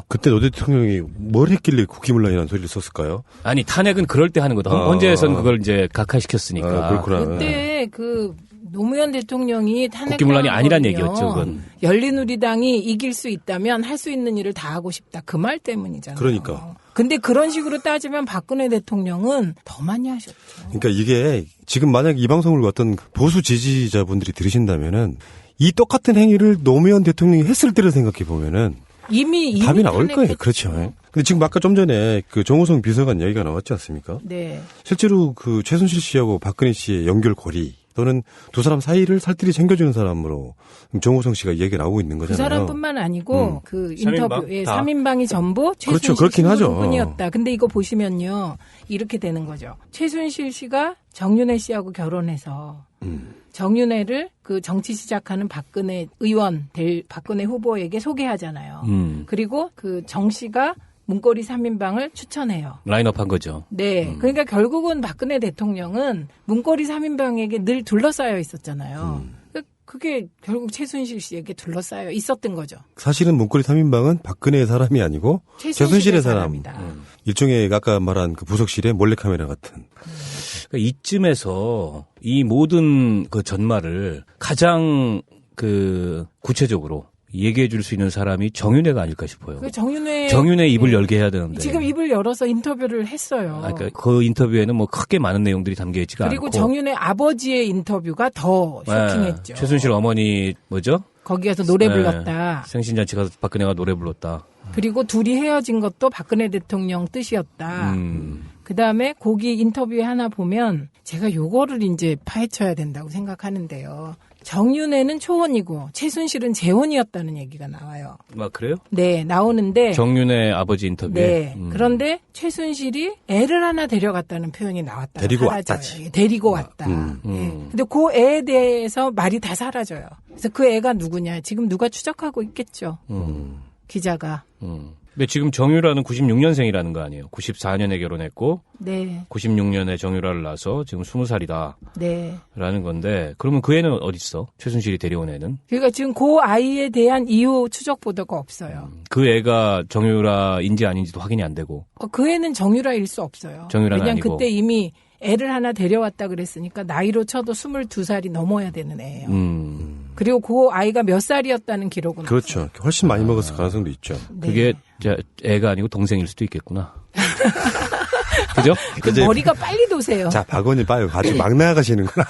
그때 노 대통령이 뭘 했길래 국기문란이라는 소리를 썼을까요? 아니 탄핵은 그럴 때 하는 거다. 헌재에서는 그걸 이제 각하시켰으니까. 그렇구나. 그때 노무현 대통령이 국기문란이 아니란 얘기였죠. 그건. 열린우리당이 이길 수 있다면 할 수 있는 일을 다 하고 싶다. 그 말 때문이잖아요. 그러니까. 근데 그런 식으로 따지면 박근혜 대통령은 더 많이 하셨죠. 그러니까 이게 지금 만약 이 방송을 어떤 보수 지지자분들이 들으신다면은 이 똑같은 행위를 노무현 대통령이 했을 때를 생각해 보면은 이미 답이 나올 거예요. 탄핵했죠. 그렇죠. 근데 지금 아까 좀 전에 정호성 비서관 얘기가 나왔지 않습니까? 네. 실제로 최순실 씨하고 박근혜 씨의 연결고리 또는 두 사람 사이를 살뜰히 챙겨주는 사람으로 정호성 씨가 얘기가 나오고 있는 거잖아요. 그 사람뿐만 아니고 인터뷰에 3인방? 3인방이 전부 최순실 그렇죠. 그렇긴 하죠. 뿐이었다. 근데 이거 보시면요. 이렇게 되는 거죠. 최순실 씨가 정윤회 씨하고 결혼해서 정윤회를 정치 시작하는 박근혜 의원 박근혜 후보에게 소개하잖아요. 그리고 정 씨가 문고리 3인방을 추천해요. 라인업한 거죠. 네. 그러니까 결국은 박근혜 대통령은 문고리 3인방에게 늘 둘러싸여 있었잖아요. 그게 결국 최순실 씨에게 둘러싸여 있었던 거죠. 사실은 문고리 3인방은 박근혜의 사람이 아니고 최순실의 사람이다. 일종의 아까 말한 부속실의 몰래카메라 같은. 그러니까 이쯤에서 이 모든 전말을 가장 구체적으로 얘기해 줄 수 있는 사람이 정윤회가 아닐까 싶어요. 정윤회 입을 열게 해야 되는데. 지금 입을 열어서 인터뷰를 했어요. 그러니까 그 인터뷰에는 크게 많은 내용들이 담겨 있지가 않고. 그리고 정윤회 아버지의 인터뷰가 더 쇼킹했죠. 최순실 어머니 뭐죠? 거기 가서 노래 불렀다. 생신잔치 가서 박근혜가 노래 불렀다. 그리고 둘이 헤어진 것도 박근혜 대통령 뜻이었다. 그다음에 거기 인터뷰에 하나 보면 제가 요거를 이제 파헤쳐야 된다고 생각하는데요. 정윤회는 초혼이고 최순실은 재혼이었다는 얘기가 나와요. 그래요? 네, 나오는데. 정윤회 아버지 인터뷰에. 네. 그런데 최순실이 애를 하나 데려갔다는 표현이 나왔다. 데리고 사라져요. 왔다지. 데리고 왔다. 네. 근데 그 애에 대해서 말이 다 사라져요. 그래서 그 애가 누구냐. 지금 누가 추적하고 있겠죠. 기자가. 근데 지금 정유라는 96년생이라는 거 아니에요? 94년에 결혼했고, 네. 96년에 정유라를 낳아서 지금 20살이다. 네. 라는 건데, 그러면 그 애는 어디 있어? 최순실이 데려온 애는? 그러니까 지금 그 아이에 대한 이후 추적 보도가 없어요. 그 애가 정유라인지 아닌지도 확인이 안 되고. 그 애는 정유라일 수 없어요. 정유라는 왜냐면 아니고. 그때 이미 애를 하나 데려왔다 그랬으니까 나이로 쳐도 22살이 넘어야 되는 애예요. 그리고 그 아이가 몇 살이었다는 기록은 그렇죠. 없어요. 훨씬 많이 먹었을 가능성도 있죠. 네. 그게 애가 아니고 동생일 수도 있겠구나. 그죠? 머리가 빨리 도세요. 자, 박원님 봐요. 아주 막 나가시는구나.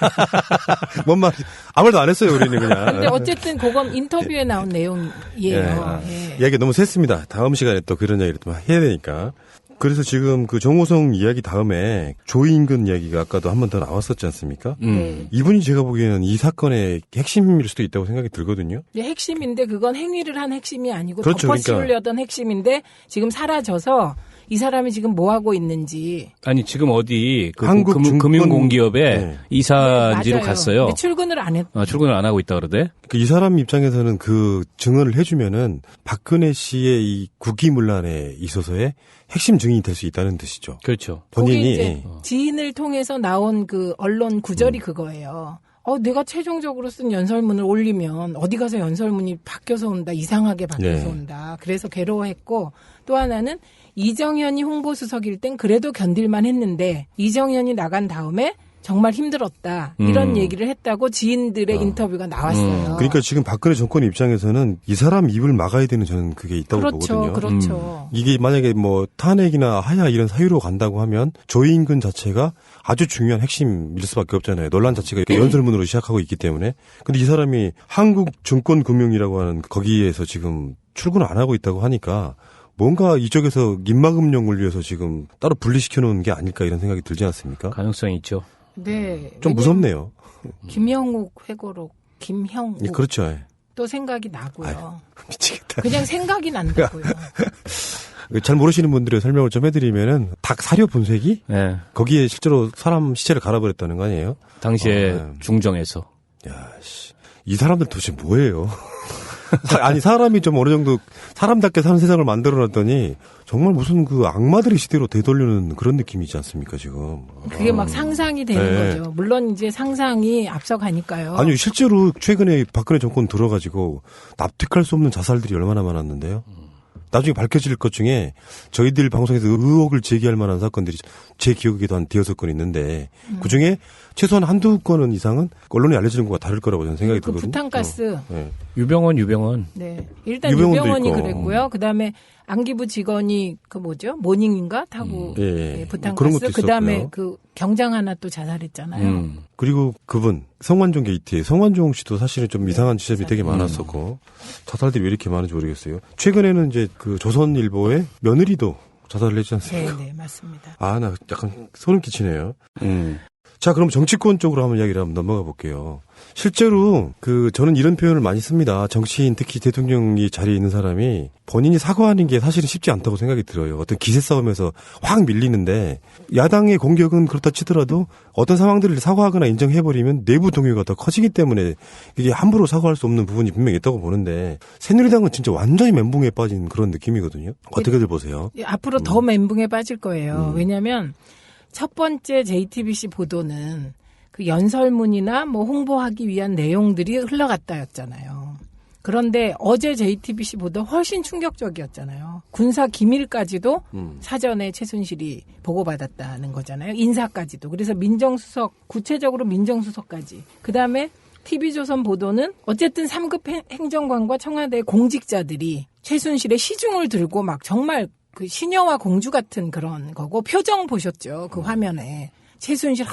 뭔 말이 아무 말도 안 했어요, 우리는 그냥. 근데 어쨌든 그건 인터뷰에 나온 내용이에요. 예. 이야기 너무 셌습니다. 다음 시간에 또 그런 이야기를 또 해야 되니까. 그래서 지금 정호성 이야기 다음에 조인근 이야기가 아까도 한 번 더 나왔었지 않습니까? 이분이 제가 보기에는 이 사건의 핵심일 수도 있다고 생각이 들거든요. 핵심인데 그건 행위를 한 핵심이 아니고 그렇죠, 덮어씌우려던 핵심인데 지금 사라져서 이 사람이 지금 뭐 하고 있는지. 아니 지금 어디 한국 금융공기업에 이사지로 갔어요. 근데 출근을 안 했. 출근을 안 하고 있다 그러대. 이 사람 입장에서는 그 증언을 해주면은 박근혜 씨의 이 국기문란에 있어서의 핵심 증인이 될 수 있다는 뜻이죠. 그렇죠. 본인이 이제 지인을 통해서 나온 언론 구절이 그거예요. 내가 최종적으로 쓴 연설문을 올리면 어디 가서 연설문이 바뀌어서 온다. 이상하게 바뀌어서 온다. 그래서 괴로워했고 또 하나는 이정현이 홍보수석일 땐 그래도 견딜만 했는데 이정현이 나간 다음에 정말 힘들었다. 이런 얘기를 했다고 지인들의 인터뷰가 나왔어요. 그러니까 지금 박근혜 정권 입장에서는 이 사람 입을 막아야 되는 저는 그게 있다고 보거든요. 그렇죠. 이게 만약에 탄핵이나 하야 이런 사유로 간다고 하면 조인근 자체가 아주 중요한 핵심일 수밖에 없잖아요. 논란 자체가 이렇게 연설문으로 시작하고 있기 때문에. 근데 이 사람이 한국증권금융이라고 하는 거기에서 지금 출근을 안 하고 있다고 하니까 뭔가 이쪽에서 입막음용을 위해서 지금 따로 분리시켜 놓은 게 아닐까 이런 생각이 들지 않습니까? 가능성이 있죠. 네. 좀 무섭네요. 김형욱 회고록, 김형욱. 예, 그렇죠. 또 생각이 나고요. 아유, 미치겠다. 그냥 생각이 난다고요. 잘 모르시는 분들의 설명을 좀 해드리면은 닭 사료 분쇄기? 네. 거기에 실제로 사람 시체를 갈아버렸다는 거 아니에요? 당시에 중정에서. 야, 씨. 이 사람들 도대체 뭐예요? 아니, 사람이 좀 어느 정도 사람답게 사는 세상을 만들어놨더니 정말 무슨 악마들의 시대로 되돌리는 그런 느낌이지 않습니까, 지금. 그게 막 상상이 되는 거죠. 물론 이제 상상이 앞서가니까요. 아니, 실제로 최근에 박근혜 정권 들어가지고 납득할 수 없는 자살들이 얼마나 많았는데요. 나중에 밝혀질 것 중에 저희들 방송에서 의혹을 제기할 만한 사건들이 제 기억에도 한 5-6건 있는데 그중에 최소한 한두 건은 이상은 언론에 알려지는 것과 다를 거라고 저는 생각이 들거든요. 부탄가스. 네. 유병원. 네. 일단 유병원이 그랬고요. 그다음에 안기부 직원이 모닝인가 타고 부탄가스. 그다음에 그 경장 하나 또 자살했잖아요. 그리고 그분 성완종 게이트 성완종 씨도 사실은 좀 이상한 지점이 되게 많았었고 자살들이 왜 이렇게 많은지 모르겠어요. 최근에는 이제 그 조선일보의 며느리도 자살을 했지 않습니까? 네, 맞습니다. 아, 나 약간 소름 끼치네요. 자, 그럼 정치권 쪽으로 한번 이야기를 한번 넘어가 볼게요. 실제로 저는 이런 표현을 많이 씁니다. 정치인, 특히 대통령이 자리에 있는 사람이 본인이 사과하는 게 사실은 쉽지 않다고 생각이 들어요. 어떤 기세 싸움에서 확 밀리는데 야당의 공격은 그렇다 치더라도 어떤 상황들을 사과하거나 인정해버리면 내부 동요가 더 커지기 때문에 이게 함부로 사과할 수 없는 부분이 분명히 있다고 보는데 새누리당은 진짜 완전히 멘붕에 빠진 그런 느낌이거든요. 어떻게들 보세요? 앞으로 더 멘붕에 빠질 거예요. 왜냐하면 첫 번째 JTBC 보도는 그 연설문이나 홍보하기 위한 내용들이 흘러갔다였잖아요. 그런데 어제 JTBC 보도 훨씬 충격적이었잖아요. 군사 기밀까지도 사전에 최순실이 보고받았다는 거잖아요. 인사까지도. 그래서 민정수석, 구체적으로 민정수석까지. 그다음에 TV조선 보도는 어쨌든 3급 행정관과 청와대 공직자들이 최순실의 시중을 들고 막 정말 그 시녀와 공주 같은 그런 거고 표정 보셨죠. 그 화면에. 최순실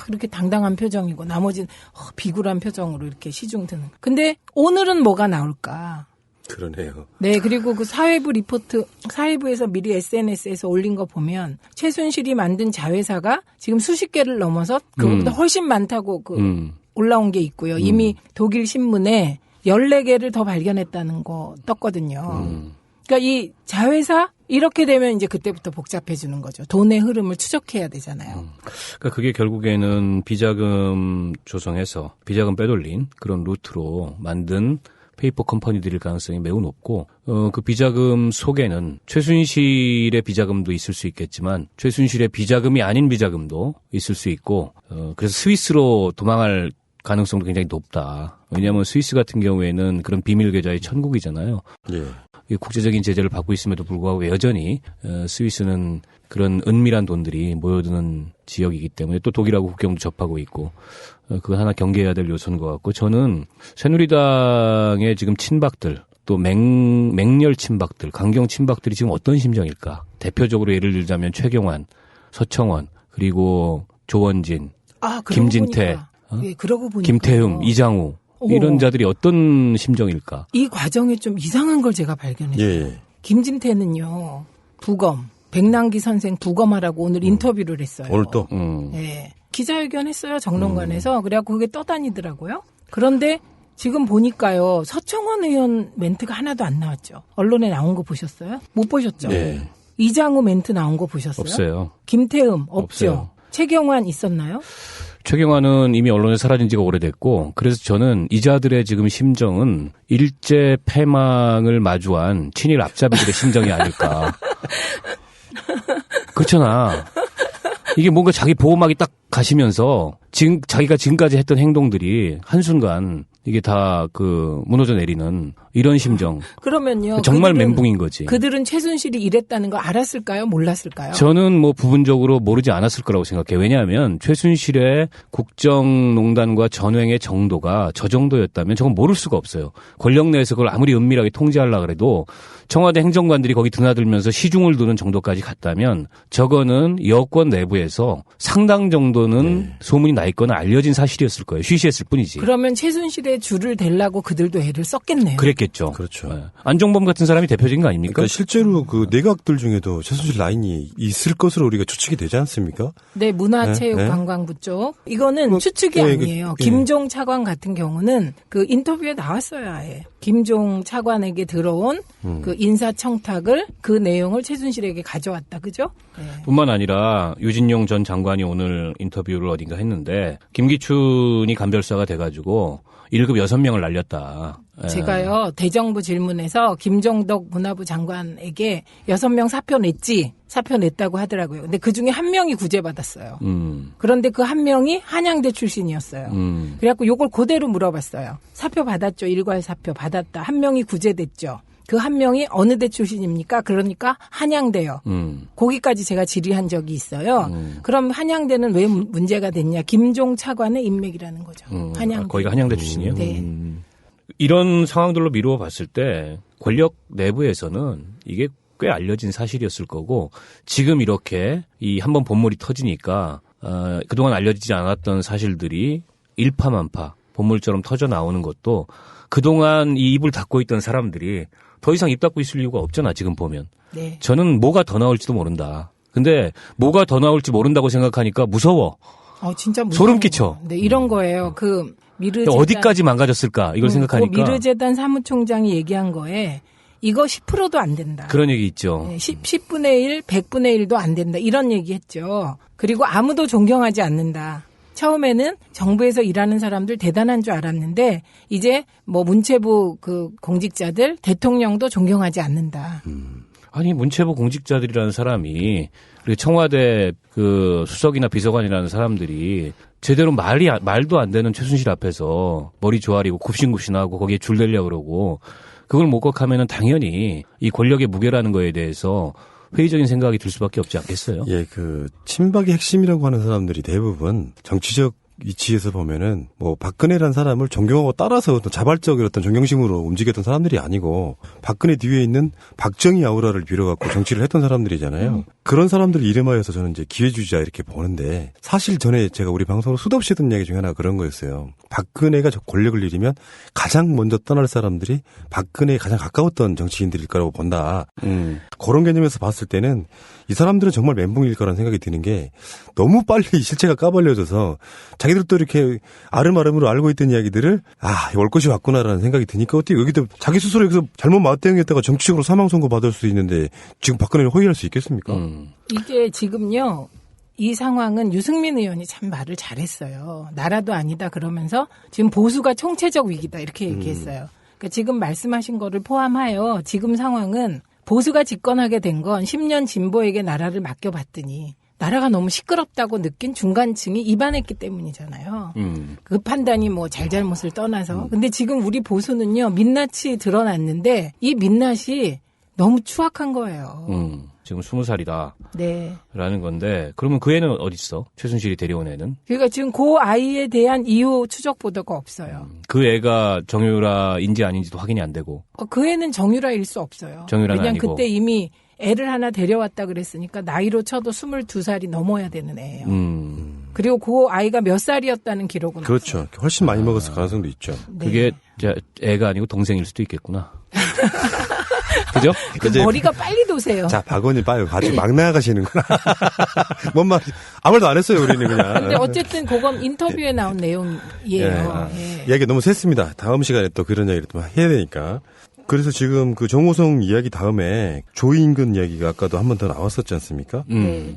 그렇게 당당한 표정이고 나머지는 비굴한 표정으로 이렇게 시중 드는. 근데 오늘은 뭐가 나올까? 그러네요. 네, 그리고 그 사회부에서 미리 SNS에서 올린 거 보면 최순실이 만든 자회사가 지금 수십 개를 넘어서 그거보다 훨씬 많다고 올라온 게 있고요. 이미 독일 신문에 14개를 더 발견했다는 거 떴거든요. 그러니까 이 자회사 이렇게 되면 이제 그때부터 복잡해지는 거죠. 돈의 흐름을 추적해야 되잖아요. 그러니까 그게 결국에는 비자금 조성해서 비자금 빼돌린 그런 루트로 만든 페이퍼 컴퍼니들일 가능성이 매우 높고 그 비자금 속에는 최순실의 비자금도 있을 수 있겠지만 최순실의 비자금이 아닌 비자금도 있을 수 있고 그래서 스위스로 도망할 가능성도 굉장히 높다. 왜냐하면 스위스 같은 경우에는 그런 비밀 계좌의 천국이잖아요. 예. 국제적인 제재를 받고 있음에도 불구하고 여전히 스위스는 그런 은밀한 돈들이 모여드는 지역이기 때문에 또 독일하고 국경도 접하고 있고 그건 하나 경계해야 될 요소인 것 같고 저는 새누리당의 지금 친박들 또 맹렬 친박들 강경 친박들이 지금 어떤 심정일까. 대표적으로 예를 들자면 최경환, 서청원 그리고 조원진, 김진태, 그러고 보니까 김태흠, 이장우 이런 자들이 어떤 심정일까? 이 과정에 좀 이상한 걸 제가 발견했어요. 예. 김진태는요. 부검, 백남기 선생 부검하라고 오늘 인터뷰를 했어요. 오늘 또? 예. 기자회견 했어요. 정론관에서. 그래갖고 그게 떠다니더라고요. 그런데 지금 보니까요. 서청원 의원 멘트가 하나도 안 나왔죠. 언론에 나온 거 보셨어요? 못 보셨죠? 네. 이장우 멘트 나온 거 보셨어요? 없어요. 김태흠 없죠. 없어요. 최경환 있었나요? 최경환은 이미 언론에 사라진 지가 오래됐고 그래서 저는 이자들의 지금 심정은 일제 패망을 마주한 친일 앞잡이들의 심정이 아닐까. 그렇잖아. 이게 뭔가 자기 보호막이 딱 가시면서 자기가 지금까지 했던 행동들이 한순간 이게 다 무너져 내리는 이런 심정. 그러면요. 정말 멘붕인 거지. 그들은 최순실이 이랬다는 거 알았을까요? 몰랐을까요? 저는 부분적으로 모르지 않았을 거라고 생각해요. 왜냐하면 최순실의 국정농단과 전횡의 정도가 저 정도였다면 저건 모를 수가 없어요. 권력 내에서 그걸 아무리 은밀하게 통제하려고 해도 청와대 행정관들이 거기 드나들면서 시중을 두는 정도까지 갔다면 저거는 여권 내부에서 상당 정도는 소문이 나 있거나 알려진 사실이었을 거예요. 쉬쉬했을 뿐이지. 그러면 최순실의 줄을 대려고 그들도 애를 썼겠네요. 그랬겠죠. 그렇죠. 네. 안종범 같은 사람이 대표적인 거 아닙니까? 그러니까 실제로 내각들 중에도 최순실 라인이 있을 것으로 우리가 추측이 되지 않습니까? 네, 문화체육관광부 쪽. 이거는 추측이 아니에요. 김종 차관 같은 경우는 인터뷰에 나왔어요, 아예. 김종 차관에게 들어온 인사청탁을 그 내용을 최순실에게 가져왔다, 그죠? 네. 뿐만 아니라 유진용 전 장관이 오늘 인터뷰를 어딘가 했는데 김기춘이 간별사가 돼가지고 1급 6명을 날렸다. 제가요 대정부 질문에서 김정덕 문화부 장관에게 6명 사표 냈다고 하더라고요. 근데 그중에 1명이 구제받았어요. 그런데 그 1명이 한양대 출신이었어요. 그래갖고 요걸 그대로 물어봤어요. 사표 받았죠. 일괄 사표 받았다. 1명이 구제됐죠. 그 한 명이 어느 대 출신입니까? 그러니까 한양대요. 거기까지 제가 질의한 적이 있어요. 그럼 한양대는 왜 문제가 됐냐? 김종 차관의 인맥이라는 거죠. 한양대. 거기가 한양대 출신이에요? 네. 이런 상황들로 미루어 봤을 때 권력 내부에서는 이게 꽤 알려진 사실이었을 거고 지금 이렇게 이 한번 본물이 터지니까 그동안 알려지지 않았던 사실들이 일파만파 본물처럼 터져 나오는 것도 그동안 이 입을 닫고 있던 사람들이 더 이상 입 닫고 있을 이유가 없잖아 지금 보면. 네. 저는 뭐가 더 나올지도 모른다. 근데 뭐가 더 나올지 모른다고 생각하니까 무서워. 진짜 무서워. 소름 끼쳐. 네, 이런 거예요. 그 미르재단 어디까지 망가졌을까 이걸 생각하니까. 그 미르재단 사무총장이 얘기한 거에 이거 10%도 안 된다. 그런 얘기 있죠. 10분의 1, 100분의 1도 안 된다. 이런 얘기 했죠. 그리고 아무도 존경하지 않는다. 처음에는 정부에서 일하는 사람들 대단한 줄 알았는데 이제 뭐 문체부 그 공직자들 대통령도 존경하지 않는다. 아니 문체부 공직자들이라는 사람이 그리고 청와대 그 수석이나 비서관이라는 사람들이 제대로 말도 안 되는 최순실 앞에서 머리 조아리고 굽신굽신하고 거기에 줄대려고 그러고 그걸 목격하면은 당연히 이 권력의 무게라는 거에 대해서 회의적인 생각이 들 수밖에 없지 않겠어요? 예, 그 친박의 핵심이라고 하는 사람들이 대부분 정치적 위치에서 보면은 뭐 박근혜라는 사람을 존경하고 따라서 어떤 자발적인 어떤 존경심으로 움직였던 사람들이 아니고 박근혜 뒤에 있는 박정희 아우라를 빌어갖고 정치를 했던 사람들이잖아요. 그런 사람들 이름하여서 저는 이제 기회주의자 이렇게 보는데 사실 전에 제가 우리 방송으로 수도 없이 했던 이야기 중에 하나가 그런 거였어요. 박근혜가 권력을 잃으면 가장 먼저 떠날 사람들이 박근혜에 가장 가까웠던 정치인들일 거라고 본다. 그런 개념에서 봤을 때는 이 사람들은 정말 멘붕일 거라는 생각이 드는 게 너무 빨리 실체가 까발려져서 자기들도 이렇게 아름아름으로 알고 있던 이야기들을 올 것이 왔구나라는 생각이 드니까 어떻게 여기도 자기 스스로 여기서 잘못 맞대응했다가 정치적으로 사망 선고 받을 수 있는데 지금 박근혜를 호위할 수 있겠습니까? 이게 지금요. 이 상황은 유승민 의원이 참 말을 잘했어요. 나라도 아니다 그러면서 지금 보수가 총체적 위기다 이렇게 얘기했어요. 그러니까 지금 말씀하신 거를 포함하여 지금 상황은 보수가 집권하게 된 건 10년 진보에게 나라를 맡겨봤더니 나라가 너무 시끄럽다고 느낀 중간층이 이반했기 때문이잖아요. 그 판단이 뭐 잘잘못을 떠나서. 근데 지금 우리 보수는요. 민낯이 드러났는데 이 민낯이 너무 추악한 거예요. 지금 20살이다. 네. 라는 건데 그러면 그 애는 어디 있어? 최순실이 데려온 애는? 그러니까 지금 그 아이에 대한 이후 추적 보도가 없어요. 그 애가 정유라인지 아닌지도 확인이 안 되고. 그 애는 정유라일 수 없어요. 정유라는 왜냐면 아니고. 그때 이미 애를 하나 데려왔다 그랬으니까 나이로 쳐도 22살이 넘어야 되는 애예요. 그리고 그 아이가 몇 살이었다는 기록은 그렇죠. 없어요. 훨씬 많이 먹었을 가능성도 있죠. 네. 그게 애가 아니고 동생일 수도 있겠구나. 그죠? 머리가 빨리 도세요. 자, 박원님 빨리 아주 막 나가시는구나. 뭔 말, 아무 말도 안 했어요, 우리는 그냥. 근데 어쨌든 그건 인터뷰에 나온 내용이에요. 예. 이야기 너무 셌습니다. 다음 시간에 또 그런 이야기를 또 해야 되니까. 그래서 지금 그 정호성 이야기 다음에 조인근 이야기가 아까도 한 번 더 나왔었지 않습니까?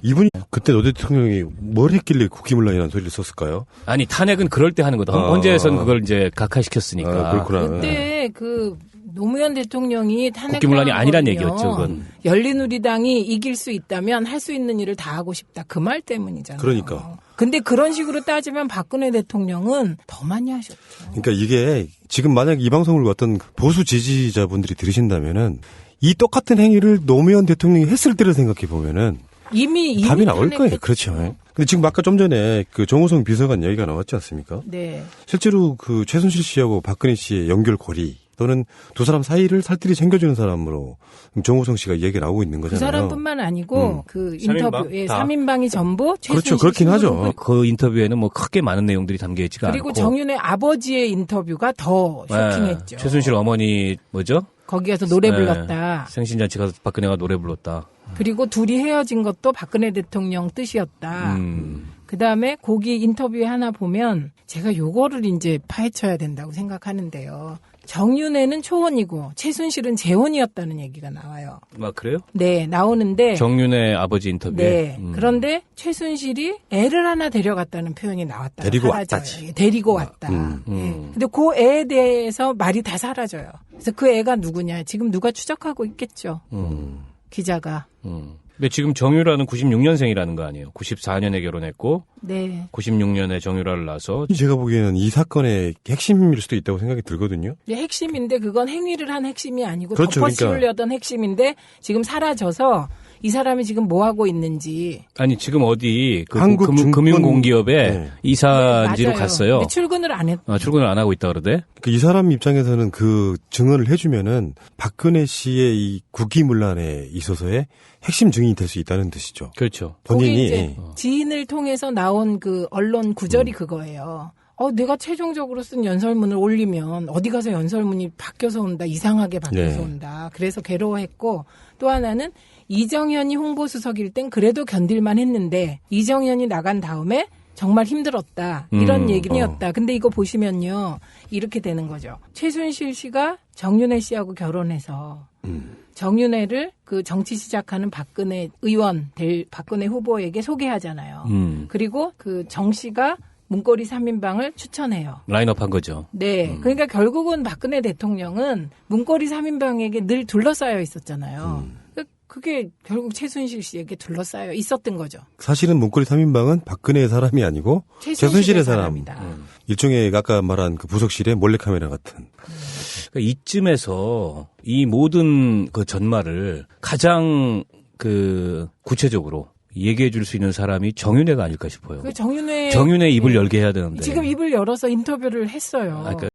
이분이 그때 노 대통령이 뭘 했길래 국기문란이라는 소리를 썼을까요? 아니 탄핵은 그럴 때 하는 거다. 헌재에서는 그걸 이제 각하시켰으니까. 그렇구나. 그때 그 노무현 대통령이 국기문란이 아니란 얘기였죠, 그건. 열린우리당이 이길 수 있다면 할 수 있는 일을 다 하고 싶다. 그 말 때문이잖아요. 그러니까. 근데 그런 식으로 따지면 박근혜 대통령은 더 많이 하셨죠. 그러니까 이게 지금 만약 이 방송을 어떤 보수 지지자분들이 들으신다면은 이 똑같은 행위를 노무현 대통령이 했을 때를 생각해 보면은 이미 답이 나올 탄핵했죠. 거예요. 그렇죠. 근데 지금 아까 좀 전에 그 정호성 비서관 얘기가 나왔지 않습니까? 네. 실제로 그 최순실 씨하고 박근혜 씨의 연결고리 또는 두 사람 사이를 살뜰히 챙겨주는 사람으로 정호성 씨가 이야기가 나오고 있는 그 거잖아요. 사람뿐만 아니고 그 3인방? 인터뷰에 다. 3인방이 전부 최순실 그렇죠. 그렇긴 하죠. 그 인터뷰에는 뭐 크게 많은 내용들이 담겨 있지가 그리고 않고. 정윤의 아버지의 인터뷰가 더 쇼킹했죠. 최순실 어머니 뭐죠? 거기 가서 노래 네. 불렀다. 생신잔치 가서 박근혜가 노래 불렀다. 그리고 둘이 헤어진 것도 박근혜 대통령 뜻이었다. 그다음에 거기 인터뷰에 하나 보면 제가 요거를 이제 파헤쳐야 된다고 생각하는데요. 정윤회는 초혼이고 최순실은 재혼이었다는 얘기가 나와요. 막 그래요? 네, 나오는데 정윤의 아버지 인터뷰에. 네. 그런데 최순실이 애를 하나 데려갔다는 표현이 나왔다. 데리고 사라져요. 왔다지. 예, 데리고 왔다. 예. 근데 그 애에 대해서 말이 다 사라져요. 그래서 그 애가 누구냐? 지금 누가 추적하고 있겠죠. 기자가. 근데 지금 정유라는 96년생이라는 거 아니에요? 94년에 결혼했고, 네. 96년에 정유라를 낳아서. 제가 보기에는 이 사건의 핵심일 수도 있다고 생각이 들거든요. 네, 핵심인데 그건 행위를 한 핵심이 아니고 그렇죠, 덮어씌우려던 핵심인데 지금 사라져서 이 사람이 지금 뭐 하고 있는지. 아니, 지금 어디 그 한국 금융공기업에 네. 이사지로 맞아요. 갔어요. 근데 출근을 안 했. 출근을 안 하고 있다 그러대? 이 사람 입장에서는 그 증언을 해주면은 박근혜 씨의 이 국기문란에 있어서의 핵심 증인이 될 수 있다는 뜻이죠. 그렇죠. 거기 본인이 이제 지인을 통해서 나온 그 언론 구절이 그거예요. 내가 최종적으로 쓴 연설문을 올리면 어디 가서 연설문이 바뀌어서 온다. 이상하게 바뀌어서 네. 온다. 그래서 괴로워했고 또 하나는 이정현이 홍보수석일 땐 그래도 견딜만 했는데 이정현이 나간 다음에 정말 힘들었다. 이런 얘기였다. 근데 이거 보시면요. 이렇게 되는 거죠. 최순실 씨가 정윤회 씨하고 결혼해서 정윤회를 그 정치 시작하는 박근혜 의원 박근혜 후보에게 소개하잖아요. 그리고 그 정 씨가 문고리 3인방을 추천해요. 라인업 한 거죠. 네. 그러니까 결국은 박근혜 대통령은 문고리 3인방에게 늘 둘러싸여 있었잖아요. 그게 결국 최순실 씨에게 둘러싸여 있었던 거죠. 사실은 문고리 3인방은 박근혜의 사람이 아니고 최순실의 사람. 사람이다. 일종의 아까 말한 그 부속실의 몰래카메라 같은. 그러니까 이쯤에서 이 모든 그 전말을 가장 그 구체적으로 얘기해 줄 수 있는 사람이 정윤회가 아닐까 싶어요. 그 정윤회 입을 열게 해야 되는데. 지금 입을 열어서 인터뷰를 했어요. 그러니까